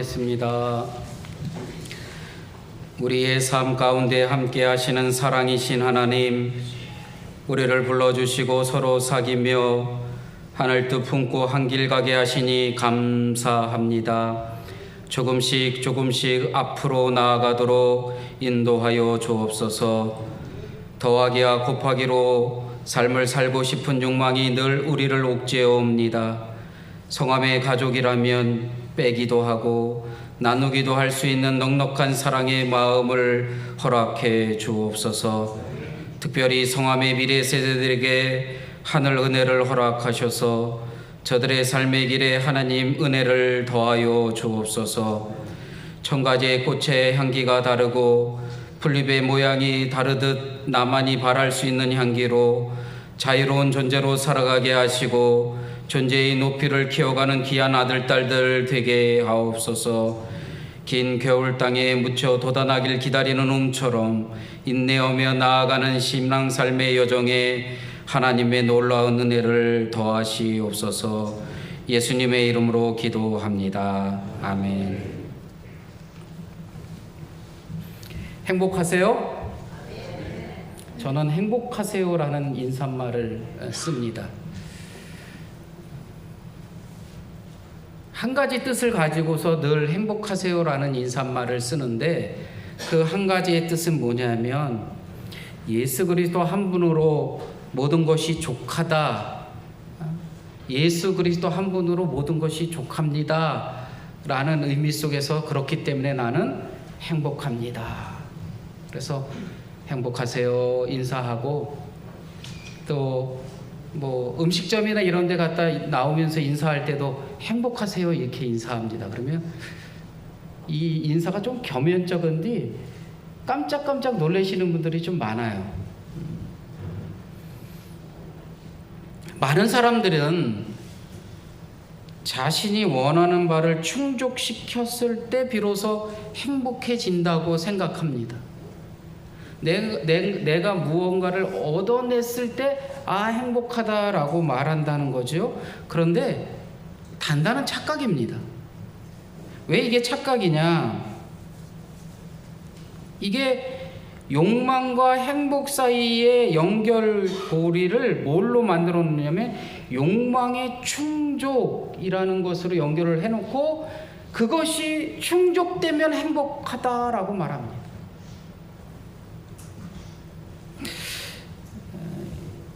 습니다. 우리의 삶 가운데 함께 하시는 사랑이신 하나님, 우리를 불러주시고 서로 사귀며 하늘 뜻 품고 한 길 가게 하시니 감사합니다. 조금씩 앞으로 나아가도록 인도하여 주옵소서. 더하기와 곱하기로 삶을 살고 싶은 욕망이 늘 우리를 옥죄어옵니다. 성함의 가족이라면 빼기도 하고 나누기도 할 수 있는 넉넉한 사랑의 마음을 허락해 주옵소서. 특별히 성함의 미래 세대들에게 하늘 은혜를 허락하셔서 저들의 삶의 길에 하나님 은혜를 더하여 주옵소서. 천가지의 꽃의 향기가 다르고 풀잎의 모양이 다르듯 나만이 바랄 수 있는 향기로 자유로운 존재로 살아가게 하시고 존재의 높이를 키워가는 귀한 아들, 딸들 되게 하옵소서. 긴 겨울 땅에 묻혀 돋아나길 기다리는 움처럼 인내하며 나아가는 신앙 삶의 여정에 하나님의 놀라운 은혜를 더하시옵소서. 예수님의 이름으로 기도합니다. 아멘. 행복하세요? 저는 행복하세요라는 인사말을 씁니다. 한 가지 뜻을 가지고서 늘 행복하세요라는 인사말을 쓰는데 그 한 가지의 뜻은 뭐냐면 예수 그리스도 한 분으로 모든 것이 족하다. 예수 그리스도 한 분으로 모든 것이 족합니다. 라는 의미 속에서 그렇기 때문에 나는 행복합니다. 그래서 행복하세요 인사하고 또 음식점이나 이런 데 갔다 나오면서 인사할 때도 행복하세요 이렇게 인사합니다. 그러면 이 인사가 좀 겸연쩍은데 깜짝깜짝 놀라시는 분들이 좀 많아요. 많은 사람들은 자신이 원하는 바를 충족시켰을 때 비로소 행복해진다고 생각합니다. 내가 무언가를 얻어냈을 때 행복하다라고 말한다는 거죠. 그런데 단단한 착각입니다. 왜 이게 착각이냐? 이게 욕망과 행복 사이의 연결고리를 뭘로 만들어 놓냐면 욕망의 충족이라는 것으로 연결을 해놓고 그것이 충족되면 행복하다라고 말합니다.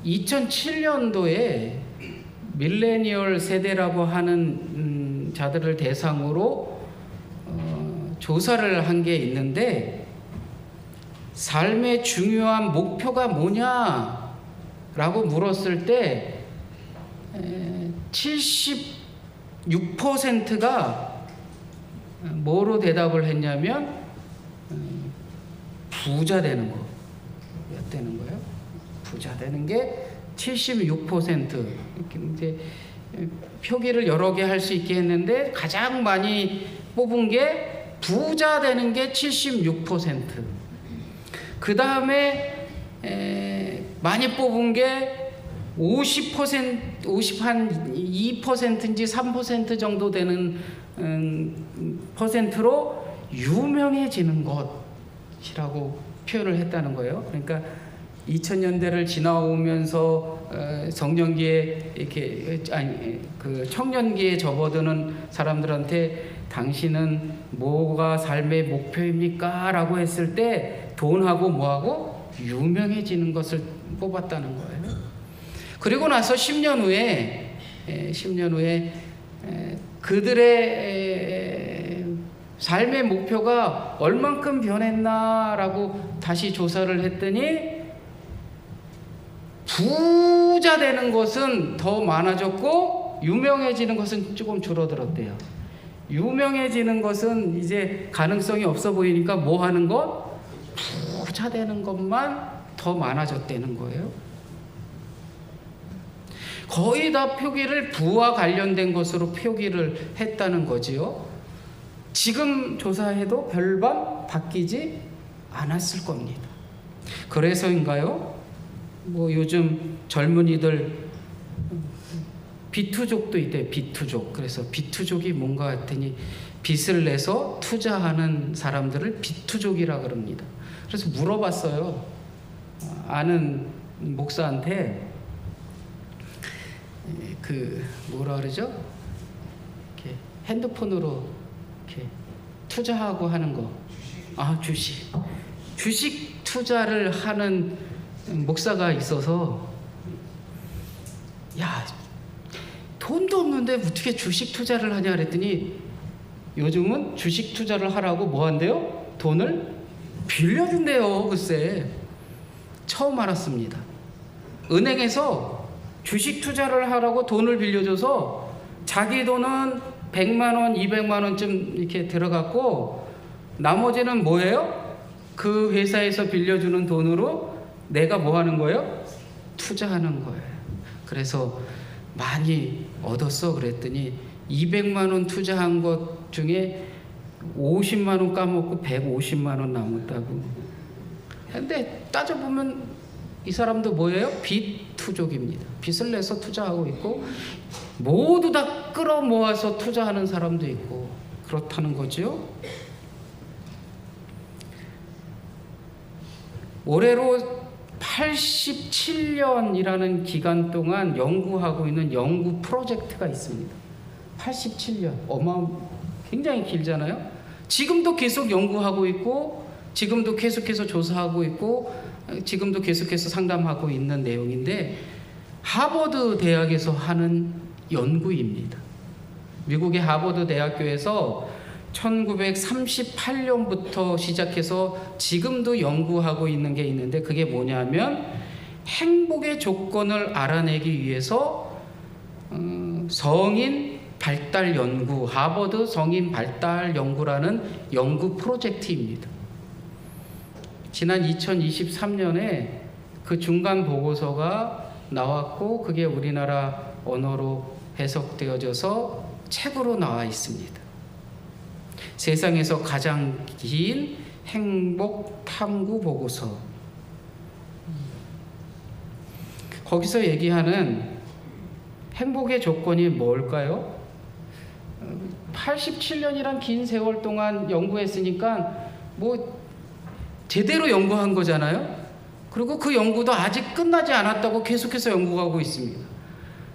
2007년도에 밀레니얼 세대라고 하는 자들을 대상으로 조사를 한 게 있는데 삶의 중요한 목표가 뭐냐라고 물었을 때 76%가 뭐로 대답을 했냐면 부자 되는 거였다는 거예요. 부자 되는 게 76%. 이제 표기를 여러 개 할 수 있게 했는데 가장 많이 뽑은 게 부자 되는 게 76%. 그 다음에 많이 뽑은 게 50%, 2%인지 3% 정도 되는 퍼센트로 유명해지는 것이라고 표현을 했다는 거예요. 그러니까 2000년대를 지나오면서 성년기에 이렇게 그 청년기에 접어드는 사람들한테 당신은 뭐가 삶의 목표입니까? 라고 했을 때 돈하고 뭐하고 유명해지는 것을 뽑았다는 거예요. 그리고 나서 10년 후에 그들의 삶의 목표가 얼만큼 변했나라고 다시 조사를 했더니 부자 되는 것은 더 많아졌고 유명해지는 것은 조금 줄어들었대요. 유명해지는 것은 이제 가능성이 없어 보이니까 뭐 하는 것? 부자 되는 것만 더 많아졌다는 거예요. 거의 다 표기를 부와 관련된 것으로 표기를 했다는 거지요. 지금 조사해도 별반 바뀌지 않았을 겁니다. 그래서인가요? 요즘 젊은이들 비투족도 있대요. 비투족. 그래서 비투족이 뭔가 했더니 빚을 내서 투자하는 사람들을 빚투족이라 그럽니다. 그래서 물어봤어요. 아는 목사한테 그 뭐라 그러죠? 이렇게 핸드폰으로 이렇게 투자하고 하는 거. 주식 투자를 하는 목사가 있어서, 야, 돈도 없는데 어떻게 주식 투자를 하냐 그랬더니, 요즘은 주식 투자를 하라고 뭐 한대요? 돈을 빌려준대요. 글쎄, 처음 알았습니다. 은행에서 주식 투자를 하라고 돈을 빌려줘서 자기 돈은 100만 원, 200만 원쯤 이렇게 들어갔고, 나머지는 뭐예요? 그 회사에서 빌려주는 돈으로 내가 뭐 하는 거예요? 투자하는 거예요. 그래서 많이 얻었어 그랬더니 200만 원 투자한 것 중에 50만 원 까먹고 150만 원 남았다고. 근데 따져보면 이 사람도 뭐예요? 빚 투족입니다. 빚을 내서 투자하고 있고, 모두 다 끌어모아서 투자하는 사람도 있고, 그렇다는 거죠. 올해로 87년이라는 기간 동안 연구하고 있는 연구 프로젝트가 있습니다. 87년. 굉장히 길잖아요. 지금도 계속 연구하고 있고, 지금도 계속해서 조사하고 있고, 지금도 계속해서 상담하고 있는 내용인데, 하버드 대학에서 하는 연구입니다. 미국의 하버드 대학교에서 1938년부터 시작해서 지금도 연구하고 있는 게 있는데, 그게 뭐냐면 행복의 조건을 알아내기 위해서 성인 발달 연구, 하버드 성인 발달 연구라는 연구 프로젝트입니다. 지난 2023년에 그 중간 보고서가 나왔고, 그게 우리나라 언어로 해석되어져서 책으로 나와 있습니다. 세상에서 가장 긴 행복 탐구 보고서. 거기서 얘기하는 행복의 조건이 뭘까요? 87년이란 긴 세월 동안 연구했으니까 뭐 제대로 연구한 거잖아요. 그리고 그 연구도 아직 끝나지 않았다고 계속해서 연구하고 있습니다.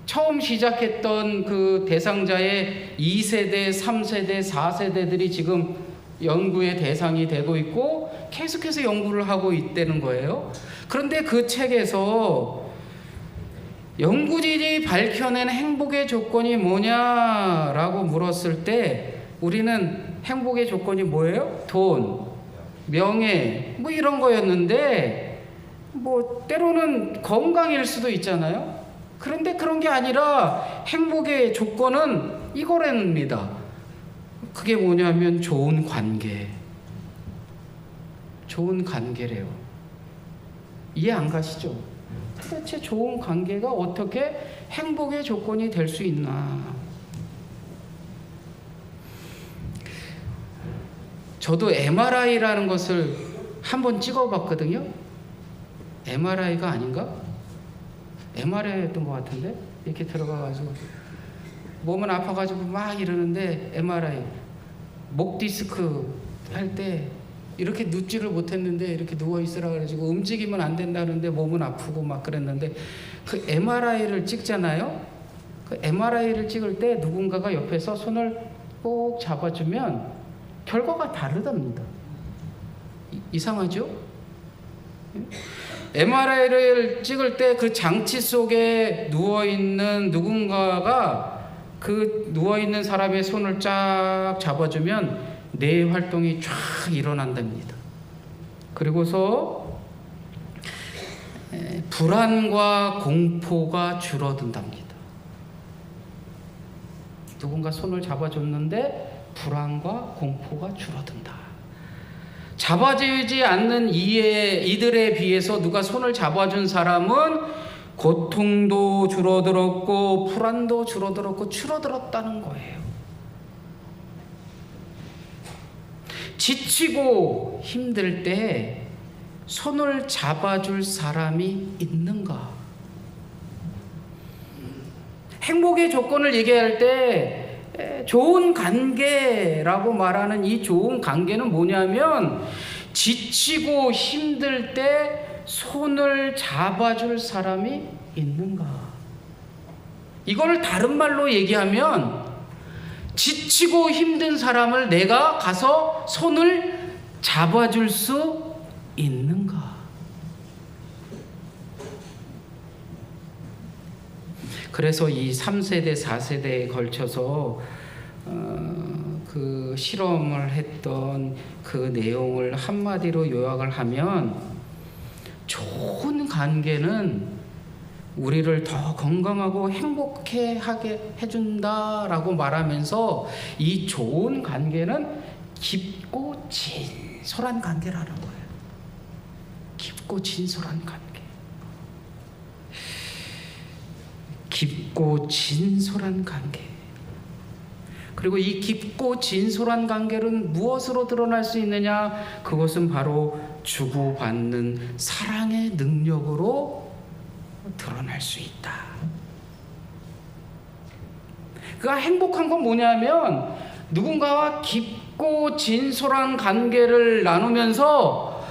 처음 시작했던 그 대상자의 2세대, 3세대, 4세대들이 지금 연구의 대상이 되고 있고, 계속해서 연구를 하고 있다는 거예요. 그런데 그 책에서 연구진이 밝혀낸 행복의 조건이 뭐냐라고 물었을 때, 우리는 행복의 조건이 뭐예요? 돈, 명예, 뭐 이런 거였는데, 뭐 때로는 건강일 수도 있잖아요. 그런데 그런 게 아니라 행복의 조건은 이거랍니다. 그게 뭐냐면 좋은 관계. 좋은 관계래요. 이해 안 가시죠? 도대체 좋은 관계가 어떻게 행복의 조건이 될 수 있나? 저도 MRI라는 것을 한번 찍어봤거든요. MRI가 아닌가? MRI였던 것 같은데, 이렇게 들어가가지고 몸은 아파가지고 막 이러는데, MRI 목 디스크 할 때 이렇게 눕지를 못했는데 이렇게 누워 있으라 그래가지고 움직이면 안 된다는데 몸은 아프고 막 그랬는데, 그 MRI를 찍잖아요. 그 MRI를 찍을 때 누군가가 옆에서 손을 꼭 잡아주면 결과가 다르답니다. 이상하죠? MRI를 찍을 때 그 장치 속에 누워있는 누군가가 그 누워있는 사람의 손을 쫙 잡아주면 뇌 활동이 쫙 일어난답니다. 그리고서 불안과 공포가 줄어든답니다. 누군가 손을 잡아줬는데 불안과 공포가 줄어든다. 잡아주지 않는 이들에 비해서 누가 손을 잡아준 사람은 고통도 줄어들었고 불안도 줄어들었다는 거예요. 지치고 힘들 때 손을 잡아줄 사람이 있는가? 행복의 조건을 얘기할 때 좋은 관계라고 말하는 이 좋은 관계는 뭐냐면 지치고 힘들 때 손을 잡아줄 사람이 있는가. 이걸 다른 말로 얘기하면 지치고 힘든 사람을 내가 가서 손을 잡아줄 수 있는가. 그래서 이 3세대, 4세대에 걸쳐서 그 실험을 했던 그 내용을 한마디로 요약을 하면 좋은 관계는 우리를 더 건강하고 행복해 하게 해준다라고 말하면서 이 좋은 관계는 깊고 진솔한 관계라는 거예요. 깊고 진솔한 관계. 깊고 진솔한 관계. 그리고 이 깊고 진솔한 관계는 무엇으로 드러날 수 있느냐? 그것은 바로 주고받는 사랑의 능력으로 드러날 수 있다. 그가 행복한 건 뭐냐면 누군가와 깊고 진솔한 관계를 나누면서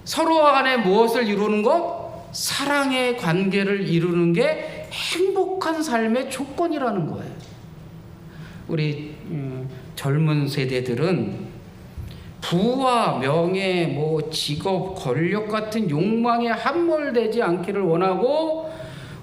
서로 간에 무엇을 이루는 것? 사랑의 관계를 이루는 게 행복한 삶의 조건이라는 거예요. 우리 젊은 세대들은 부와 명예, 직업, 권력 같은 욕망에 함몰되지 않기를 원하고,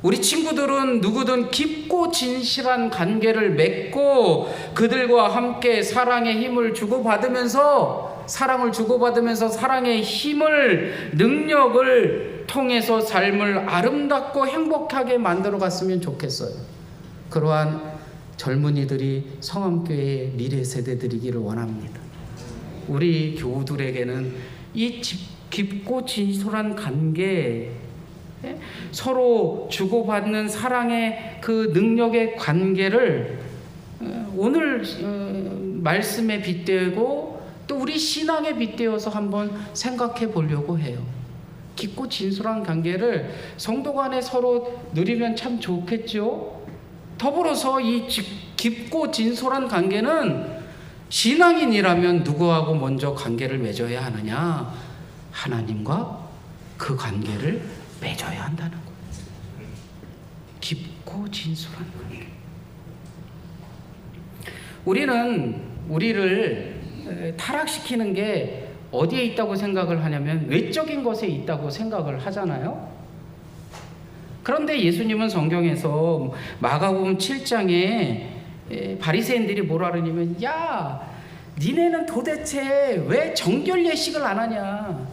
우리 친구들은 누구든 깊고 진실한 관계를 맺고 그들과 함께 사랑의 힘을 주고받으면서 사랑의 힘을, 능력을 통해서 삶을 아름답고 행복하게 만들어 갔으면 좋겠어요. 그러한 젊은이들이 성암교회의 미래 세대들이기를 원합니다. 우리 교우들에게는 이 깊고 진솔한 관계, 서로 주고받는 사랑의 그 능력의 관계를 오늘 말씀에 빗대고 또 우리 신앙에 빗대어서 한번 생각해 보려고 해요. 깊고 진솔한 관계를 성도 간에 서로 누리면 참 좋겠죠. 더불어서 이 깊고 진솔한 관계는 신앙인이라면 누구하고 먼저 관계를 맺어야 하느냐? 하나님과 그 관계를 맺어야 한다는 거예요. 깊고 진솔한 관계. 우리를 타락시키는 게 어디에 있다고 생각을 하냐면 외적인 것에 있다고 생각을 하잖아요. 그런데 예수님은 성경에서 마가복음 7장에 바리새인들이 뭐라 그러냐면, 야, 니네는 도대체 왜 정결 예식을 안 하냐?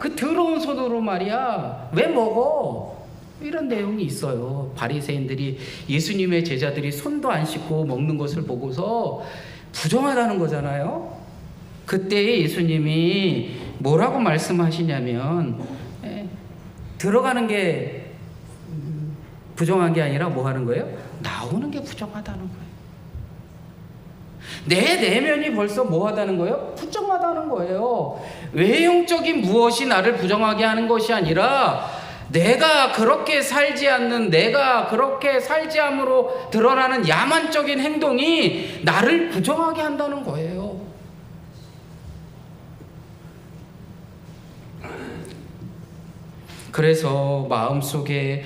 그 더러운 손으로 말이야, 왜 먹어? 이런 내용이 있어요. 바리새인들이 예수님의 제자들이 손도 안 씻고 먹는 것을 보고서 부정하다는 거잖아요. 그때 예수님이 뭐라고 말씀하시냐면, 들어가는 게 부정한 게 아니라 뭐 하는 거예요? 나오는 게 부정하다는 거예요. 내 내면이 벌써 뭐 하다는 거예요? 부정하다는 거예요. 외형적인 무엇이 나를 부정하게 하는 것이 아니라 내가 그렇게 살지 함으로 드러나는 야만적인 행동이 나를 부정하게 한다는 거예요. 그래서 마음속에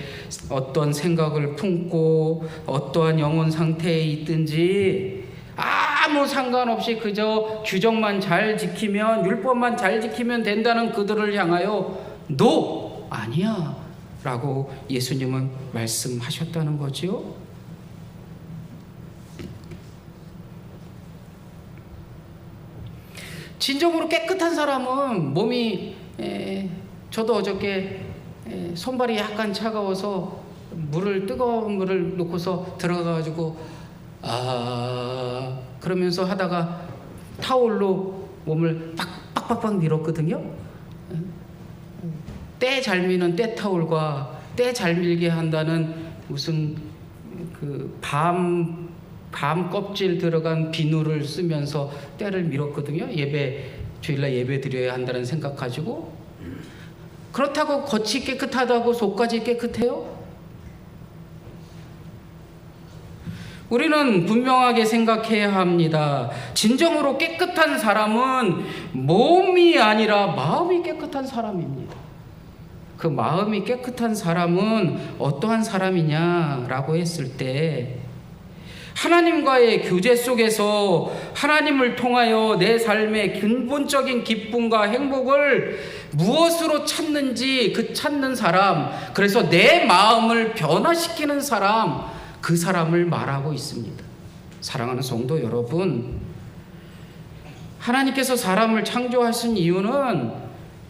어떤 생각을 품고 어떠한 영혼 상태에 있든지 아무 상관없이 그저 규정만 잘 지키면, 율법만 잘 지키면 된다는 그들을 향하여 No! 아니야! 라고 예수님은 말씀하셨다는 거지요. 진정으로 깨끗한 사람은 몸이, 저도 어저께 손발이 약간 차가워서 뜨거운 물을 놓고서 들어가가지고 그러면서 하다가 타올로 몸을 빡빡빡 밀었거든요. 때 잘 미는 때 타올과 때 잘 밀게 한다는 무슨 그 밤 껍질 들어간 비누를 쓰면서 때를 밀었거든요. 주일날 예배 드려야 한다는 생각 가지고. 그렇다고 겉이 깨끗하다고 속까지 깨끗해요? 우리는 분명하게 생각해야 합니다. 진정으로 깨끗한 사람은 몸이 아니라 마음이 깨끗한 사람입니다. 그 마음이 깨끗한 사람은 어떠한 사람이냐라고 했을 때, 하나님과의 교제 속에서 하나님을 통하여 내 삶의 근본적인 기쁨과 행복을 무엇으로 찾는지 그 찾는 사람, 그래서 내 마음을 변화시키는 사람, 그 사람을 말하고 있습니다. 사랑하는 성도 여러분, 하나님께서 사람을 창조하신 이유는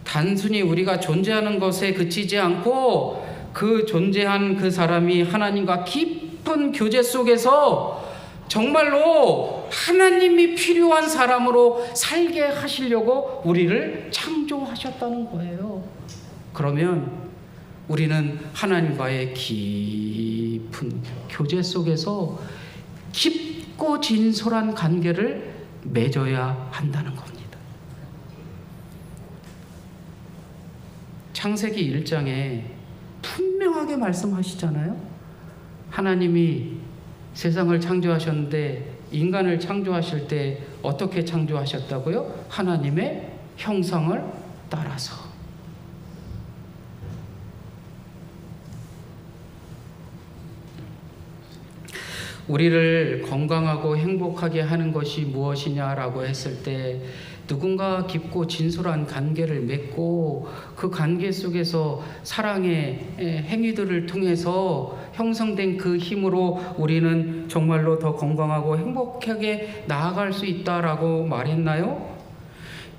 단순히 우리가 존재하는 것에 그치지 않고 그 존재한 그 사람이 하나님과 깊은 교제 속에서 정말로 하나님이 필요한 사람으로 살게 하시려고 우리를 창조하셨다는 거예요. 그러면 우리는 하나님과의 깊은 교제 속에서 깊고 진솔한 관계를 맺어야 한다는 겁니다. 창세기 1장에 분명하게 말씀하시잖아요. 하나님이 세상을 창조하셨는데 인간을 창조하실 때 어떻게 창조하셨다고요? 하나님의 형상을 따라서. 우리를 건강하고 행복하게 하는 것이 무엇이냐라고 했을 때, 누군가 깊고 진솔한 관계를 맺고 그 관계 속에서 사랑의 행위들을 통해서 형성된 그 힘으로 우리는 정말로 더 건강하고 행복하게 나아갈 수 있다라고 말했나요?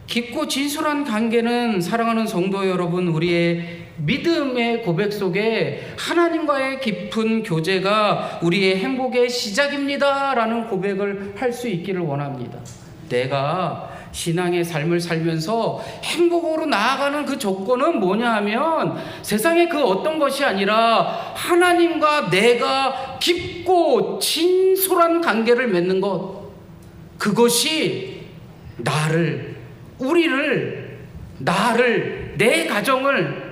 깊고 진솔한 관계는, 사랑하는 성도 여러분, 우리의 믿음의 고백 속에 하나님과의 깊은 교제가 우리의 행복의 시작입니다 라는 고백을 할 수 있기를 원합니다. 내가 신앙의 삶을 살면서 행복으로 나아가는 그 조건은 뭐냐 하면, 세상의 그 어떤 것이 아니라 하나님과 내가 깊고 진솔한 관계를 맺는 것, 그것이 내 가정을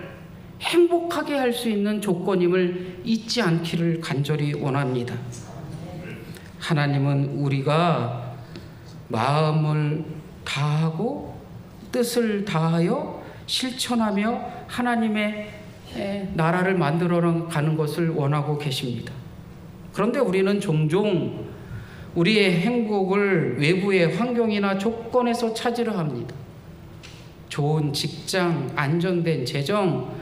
행복하게 할 수 있는 조건임을 잊지 않기를 간절히 원합니다. 하나님은 우리가 마음을 다하고 뜻을 다하여 실천하며 하나님의 나라를 만들어 가는 것을 원하고 계십니다. 그런데 우리는 종종 우리의 행복을 외부의 환경이나 조건에서 찾으려 합니다. 좋은 직장, 안정된 재정,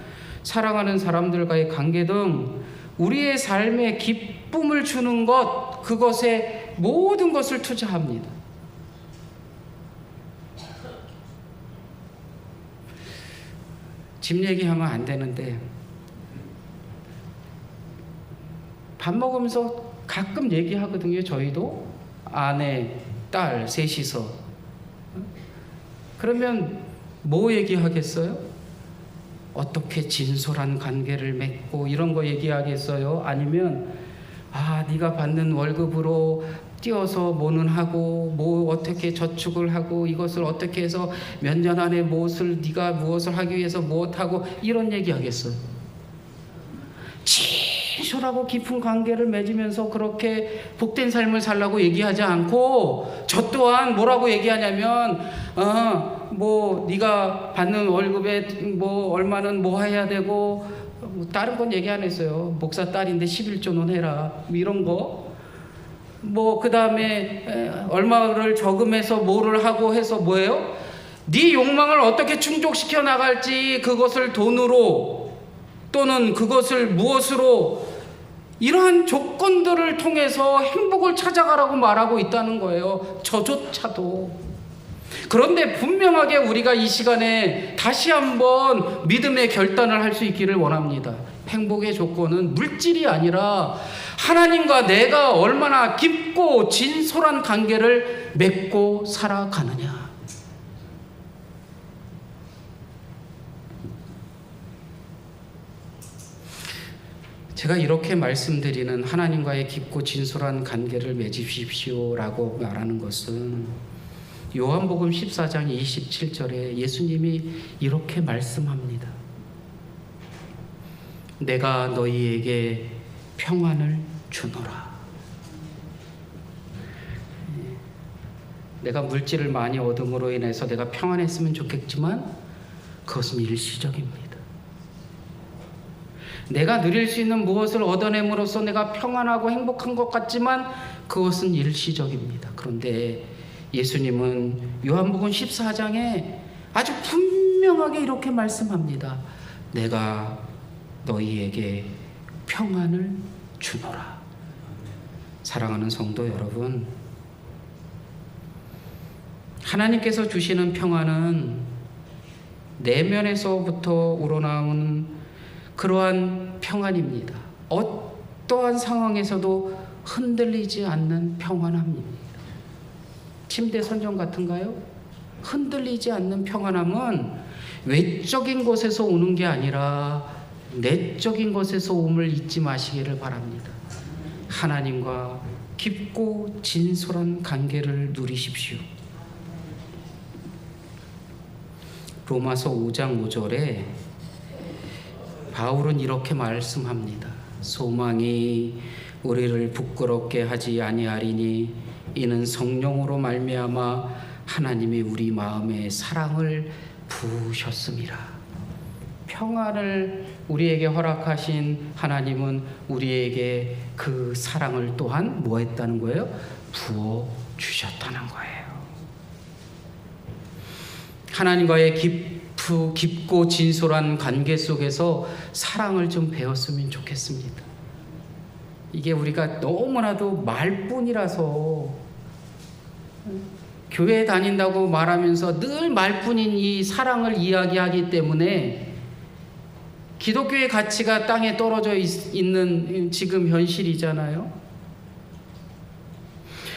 사랑하는 사람들과의 관계 등 우리의 삶에 기쁨을 주는 것, 그것에 모든 것을 투자합니다. 집 얘기하면 안 되는데, 밥 먹으면서 가끔 얘기하거든요. 저희도 아내, 딸 셋이서. 그러면 뭐 얘기하겠어요? 어떻게 진솔한 관계를 맺고 이런 거 얘기하겠어요? 아니면 네가 받는 월급으로 뛰어서 뭐는 하고, 뭐 어떻게 저축을 하고, 이것을 어떻게 해서 몇 년 안에 네가 무엇을 하기 위해서 무엇하고, 이런 얘기 하겠어요? 진솔하고 깊은 관계를 맺으면서 그렇게 복된 삶을 살라고 얘기하지 않고, 저 또한 뭐라고 얘기하냐면 네가 받는 월급에 얼마는 뭐 해야 되고, 다른 건 얘기 안 했어요. 목사 딸인데 11조는 해라, 이런 거. 그 다음에 얼마를 저금해서 뭐를 하고 해서 뭐예요? 네 욕망을 어떻게 충족시켜 나갈지, 그것을 돈으로 또는 그것을 무엇으로, 이러한 조건들을 통해서 행복을 찾아가라고 말하고 있다는 거예요. 저조차도. 그런데 분명하게 우리가 이 시간에 다시 한번 믿음의 결단을 할 수 있기를 원합니다. 행복의 조건은 물질이 아니라 하나님과 내가 얼마나 깊고 진솔한 관계를 맺고 살아가느냐. 제가 이렇게 말씀드리는 하나님과의 깊고 진솔한 관계를 맺으십시오라고 말하는 것은, 요한복음 14장 27절에 예수님이 이렇게 말씀합니다. 내가 너희에게 평안을 주노라. 내가 물질을 많이 얻음으로 인해서 내가 평안했으면 좋겠지만 그것은 일시적입니다. 내가 누릴 수 있는 무엇을 얻어냄으로써 내가 평안하고 행복한 것 같지만 그것은 일시적입니다. 그런데 예수님은 요한복음 14장에 아주 분명하게 이렇게 말씀합니다. 내가 너희에게 평안을 주노라. 사랑하는 성도 여러분, 하나님께서 주시는 평안은 내면에서부터 우러나오는 그러한 평안입니다. 어떠한 상황에서도 흔들리지 않는 평안함입니다. 침대 선정 같은가요? 흔들리지 않는 평안함은 외적인 것에서 오는 게 아니라 내적인 것에서 옴을 잊지 마시기를 바랍니다. 하나님과 깊고 진솔한 관계를 누리십시오. 로마서 5장 5절에 바울은 이렇게 말씀합니다. 소망이 우리를 부끄럽게 하지 아니하리니 이는 성령으로 말미암아 하나님이 우리 마음에 사랑을 부으셨음이라. 평안을 우리에게 허락하신 하나님은 우리에게 그 사랑을 또한 뭐 했다는 거예요? 부어 주셨다는 거예요. 하나님과의 깊고 진솔한 관계 속에서 사랑을 좀 배웠으면 좋겠습니다. 이게 우리가 너무나도 말뿐이라서, 교회 다닌다고 말하면서 늘 말뿐인 이 사랑을 이야기하기 때문에 기독교의 가치가 땅에 떨어져 있는 지금 현실이잖아요.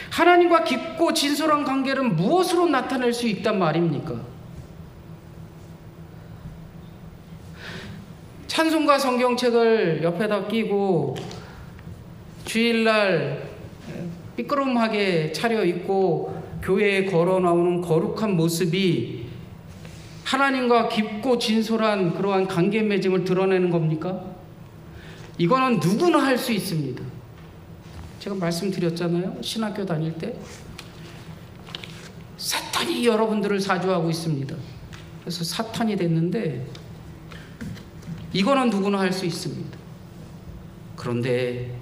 하나님과 깊고 진솔한 관계를 무엇으로 나타낼 수 있단 말입니까? 찬송가 성경책을 옆에다 끼고 주일날 삐끄럼하게 차려입고 교회에 걸어 나오는 거룩한 모습이 하나님과 깊고 진솔한 그러한 관계 맺음을 드러내는 겁니까? 이거는 누구나 할 수 있습니다. 제가 말씀드렸잖아요. 신학교 다닐 때 사탄이 여러분들을 사주하고 있습니다. 그래서 사탄이 됐는데 이거는 누구나 할 수 있습니다. 그런데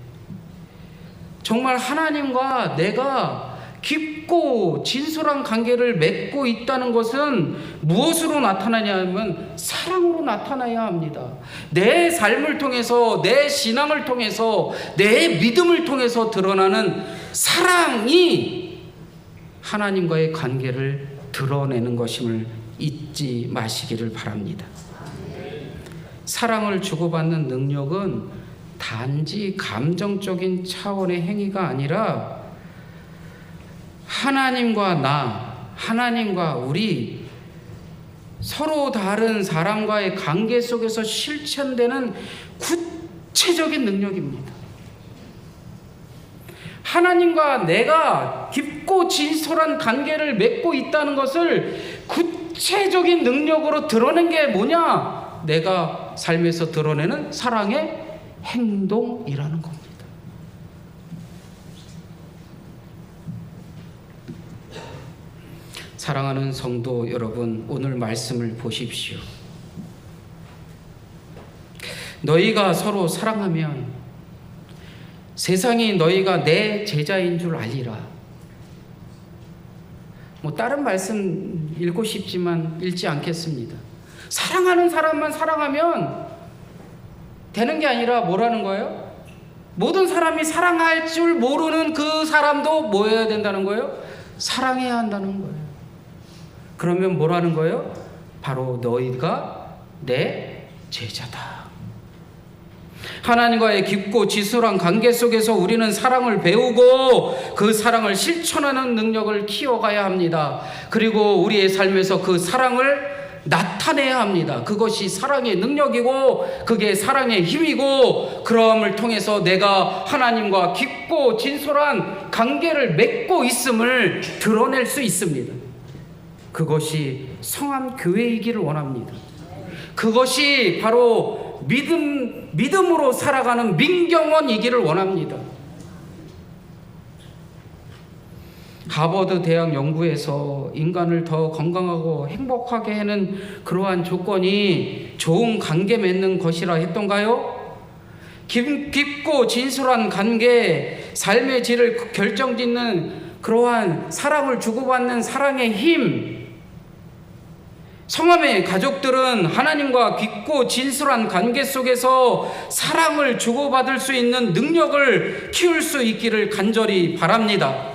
정말 하나님과 내가 깊고 진솔한 관계를 맺고 있다는 것은 무엇으로 나타나냐면 사랑으로 나타나야 합니다. 내 삶을 통해서, 내 신앙을 통해서, 내 믿음을 통해서 드러나는 사랑이 하나님과의 관계를 드러내는 것임을 잊지 마시기를 바랍니다. 사랑을 주고받는 능력은 단지 감정적인 차원의 행위가 아니라 하나님과 우리 서로 다른 사람과의 관계 속에서 실천되는 구체적인 능력입니다. 하나님과 내가 깊고 진솔한 관계를 맺고 있다는 것을 구체적인 능력으로 드러낸 게 뭐냐? 내가 삶에서 드러내는 사랑의 행동이라는 겁니다. 사랑하는 성도 여러분, 오늘 말씀을 보십시오. 너희가 서로 사랑하면 세상이 너희가 내 제자인 줄 알리라. 다른 말씀 읽고 싶지만 읽지 않겠습니다. 사랑하는 사람만 사랑하면 되는 게 아니라 뭐라는 거예요? 모든 사람이 사랑할 줄 모르는 그 사람도 뭐 해야 된다는 거예요? 사랑해야 한다는 거예요. 그러면 뭐라는 거예요? 바로 너희가 내 제자다. 하나님과의 깊고 진솔한 관계 속에서 우리는 사랑을 배우고 그 사랑을 실천하는 능력을 키워가야 합니다. 그리고 우리의 삶에서 그 사랑을 나타내야 합니다. 그것이 사랑의 능력이고 그게 사랑의 힘이고, 그러함을 통해서 내가 하나님과 깊고 진솔한 관계를 맺고 있음을 드러낼 수 있습니다. 그것이 성한 교회이기를 원합니다. 그것이 바로 믿음으로 살아가는 민경원이기를 원합니다. 하버드 대학 연구에서 인간을 더 건강하고 행복하게 하는 그러한 조건이 좋은 관계 맺는 것이라 했던가요? 깊고 진솔한 관계, 삶의 질을 결정짓는 그러한 사랑을 주고받는 사랑의 힘. 성함의 가족들은 하나님과 깊고 진솔한 관계 속에서 사랑을 주고받을 수 있는 능력을 키울 수 있기를 간절히 바랍니다.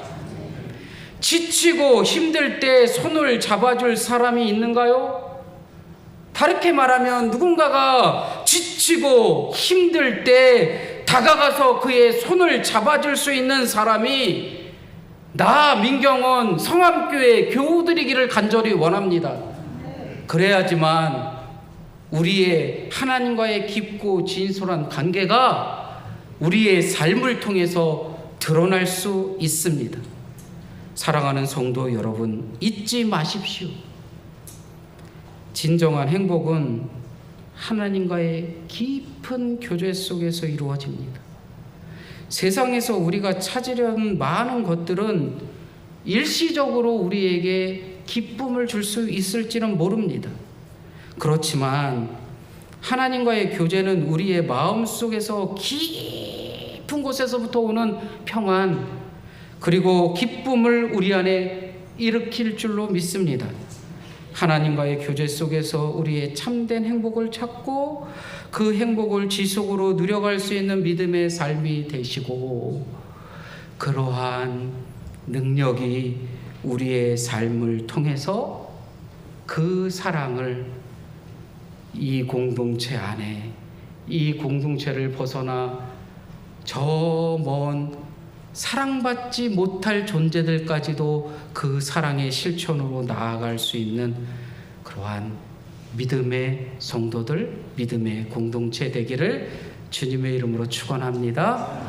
지치고 힘들 때 손을 잡아줄 사람이 있는가요? 다르게 말하면 누군가가 지치고 힘들 때 다가가서 그의 손을 잡아줄 수 있는 사람이 나 민경은 성암교회 교우들이기를 간절히 원합니다. 그래야지만 우리의 하나님과의 깊고 진솔한 관계가 우리의 삶을 통해서 드러날 수 있습니다. 사랑하는 성도 여러분, 잊지 마십시오. 진정한 행복은 하나님과의 깊은 교제 속에서 이루어집니다. 세상에서 우리가 찾으려는 많은 것들은 일시적으로 우리에게 기쁨을 줄 수 있을지는 모릅니다. 그렇지만 하나님과의 교제는 우리의 마음 속에서 깊은 곳에서부터 오는 평안, 그리고 기쁨을 우리 안에 일으킬 줄로 믿습니다. 하나님과의 교제 속에서 우리의 참된 행복을 찾고 그 행복을 지속으로 누려갈 수 있는 믿음의 삶이 되시고, 그러한 능력이 우리의 삶을 통해서 그 사랑을 이 공동체 안에, 이 공동체를 벗어나 저 먼 사랑받지 못할 존재들까지도 그 사랑의 실천으로 나아갈 수 있는 그러한 믿음의 성도들, 믿음의 공동체 되기를 주님의 이름으로 축원합니다.